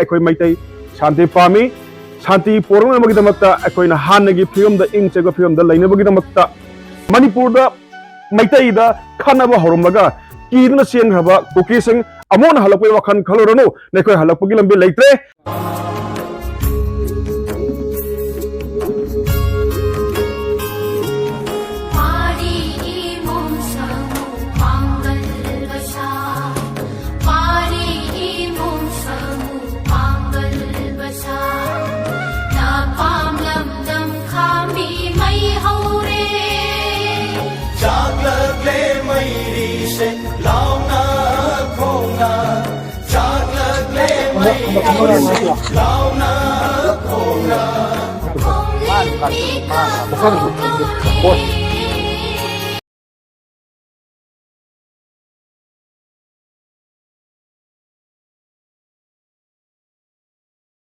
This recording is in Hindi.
अखोई मैतई शांति पामी शांति पोरनबगीदमक्ता अखोइना हानगी फिल्मदा इंग चेगो फिल्मदा लैनबगीदमक्ता मणिपुरदा मैतईदा खानबा हरमलगा कीदना चेनग्रबा कुकी सिंह अमोन हलपै वखन खलोरनु नखोई हलपगी लंबी लेत्रे Launa,